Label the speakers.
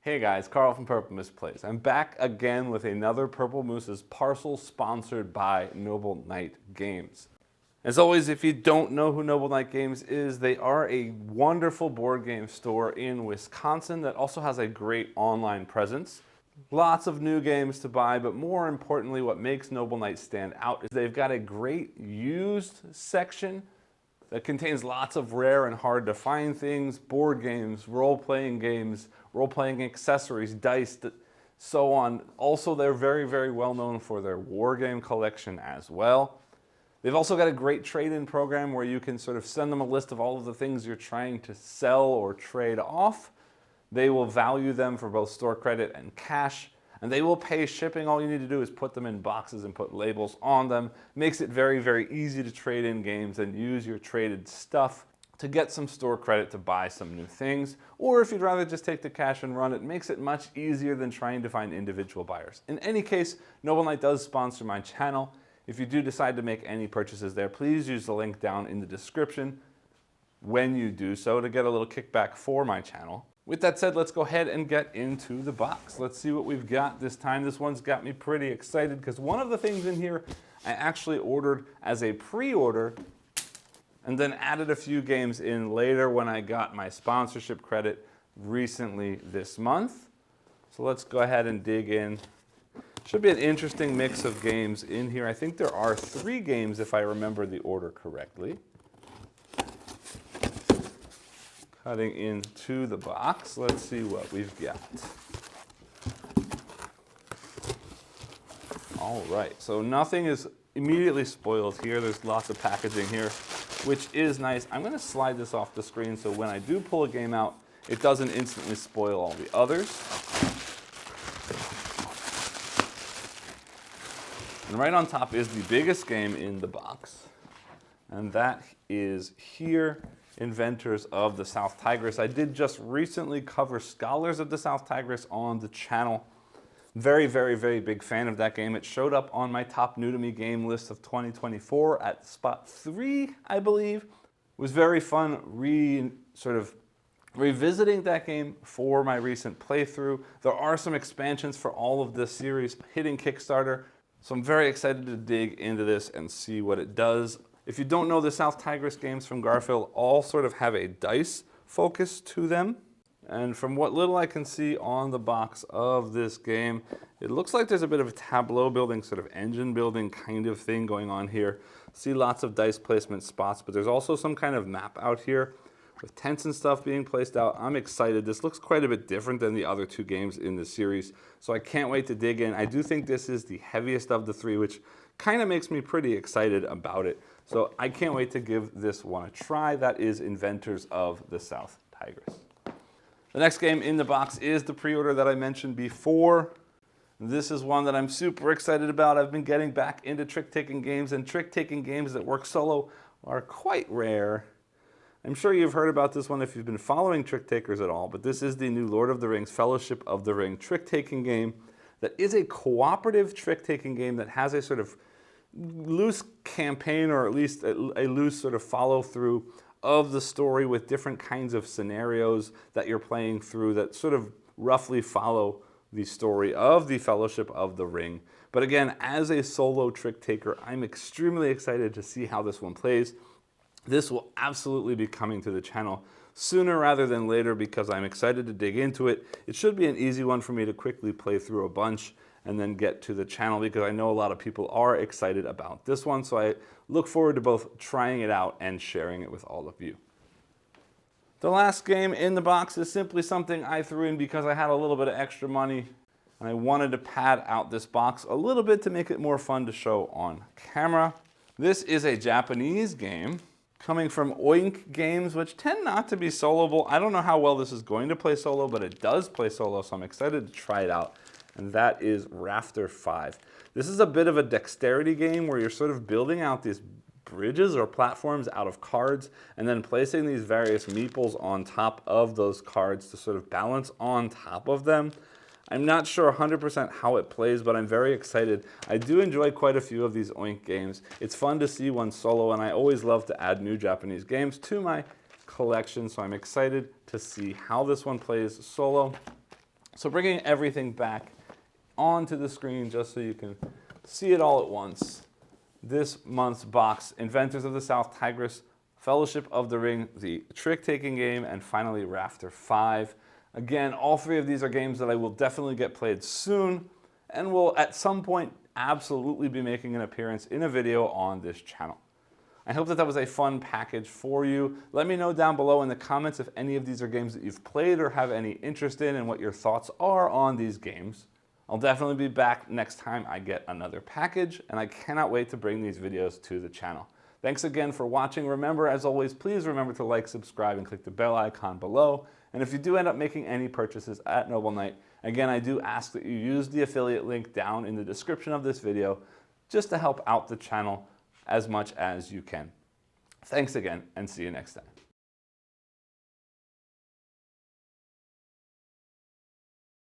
Speaker 1: Hey guys, Carl from Purple Moose Plays. I'm back again with another Purple Moose's Parcels sponsored by Noble Knight Games. As always, if you don't know who Noble Knight Games is, they are a wonderful board game store in Wisconsin that also has a great online presence. Lots of new games to buy, but more importantly, what makes Noble Knight stand out is they've got a great used section that contains lots of rare and hard to find things, board games, role-playing accessories, dice, so on. Also, they're very, very well known for their war game collection as well. They've also got a great trade-in program where you can sort of send them a list of all of the things you're trying to sell or trade off. They will value them for both store credit and cash, and they will pay shipping. All you need to do is put them in boxes and put labels on them. Makes it very, very easy to trade in games and use your traded stuff to get some store credit to buy some new things. Or if you'd rather just take the cash and run, it makes it much easier than trying to find individual buyers. In any case, Noble Knight does sponsor my channel. If you do decide to make any purchases there, please use the link down in the description when you do so to get a little kickback for my channel. With that said, let's go ahead and get into the box. Let's see what we've got this time. This one's got me pretty excited because one of the things in here I actually ordered as a pre-order and then added a few games in later when I got my sponsorship credit recently this month. So let's go ahead and dig in. Should be an interesting mix of games in here. I think there are 3 games if I remember the order correctly. Cutting into the box, let's see what we've got. All right, so nothing is immediately spoiled here. There's lots of packaging here, which is nice. I'm going to slide this off the screen so when I do pull a game out, it doesn't instantly spoil all the others. And right on top is the biggest game in the box, and that is here. Inventors of the South Tigris. I did just recently cover Scholars of the South Tigris on the channel. Very, very, very big fan of that game. It showed up on my top new to me game list of 2024 at spot 3, I believe. It was very fun revisiting that game for my recent playthrough. There are some expansions for all of this series hitting Kickstarter, so I'm very excited to dig into this and see what it does. If you don't know, the South Tigris games from Garfield all sort of have a dice focus to them. And from what little I can see on the box of this game, it looks like there's a bit of a tableau building, sort of engine building kind of thing going on here. See lots of dice placement spots, but there's also some kind of map out here with tents and stuff being placed out. I'm excited. This looks quite a bit different than the other 2 games in the series, so I can't wait to dig in. I do think this is the heaviest of the 3, which kind of makes me pretty excited about it. So I can't wait to give this one a try. That is Inventors of the South Tigris. The next game in the box is the pre-order that I mentioned before. This is one that I'm super excited about. I've been getting back into trick-taking games, and trick-taking games that work solo are quite rare. I'm sure you've heard about this one if you've been following Trick Takers at all, but this is the new Lord of the Rings Fellowship of the Ring trick-taking game that is a cooperative trick-taking game that has a sort of loose campaign, or at least a loose sort of follow-through of the story with different kinds of scenarios that you're playing through that sort of roughly follow the story of the Fellowship of the Ring. But again, as a solo trick taker, I'm extremely excited to see how this one plays. This will absolutely be coming to the channel sooner rather than later because I'm excited to dig into it. It should be an easy one for me to quickly play through a bunch and then get to the channel because I know a lot of people are excited about this one. So I look forward to both trying it out and sharing it with all of you. The last game in the box is simply something I threw in because I had a little bit of extra money and I wanted to pad out this box a little bit to make it more fun to show on camera. This is a Japanese game coming from Oink Games, which tend not to be soloable. I don't know how well this is going to play solo, but it does play solo, so I'm excited to try it out. And that is Rafter 5. This is a bit of a dexterity game where you're sort of building out these bridges or platforms out of cards and then placing these various meeples on top of those cards to sort of balance on top of them. I'm not sure 100% how it plays, but I'm very excited. I do enjoy quite a few of these Oink games. It's fun to see one solo, and I always love to add new Japanese games to my collection, so I'm excited to see how this one plays solo. So bringing everything back onto the screen just so you can see it all at once. This month's box: Inventors of the South Tigris, Fellowship of the Ring, the trick-taking game, and finally Rafter 5. Again, all three of these are games that I will definitely get played soon and will at some point absolutely be making an appearance in a video on this channel. I hope that that was a fun package for you. Let me know down below in the comments if any of these are games that you've played or have any interest in and what your thoughts are on these games. I'll definitely be back next time I get another package, and I cannot wait to bring these videos to the channel. Thanks again for watching. Remember, as always, please remember to like, subscribe, and click the bell icon below. And if you do end up making any purchases at Noble Knight, again, I do ask that you use the affiliate link down in the description of this video just to help out the channel as much as you can. Thanks again, and see you next time.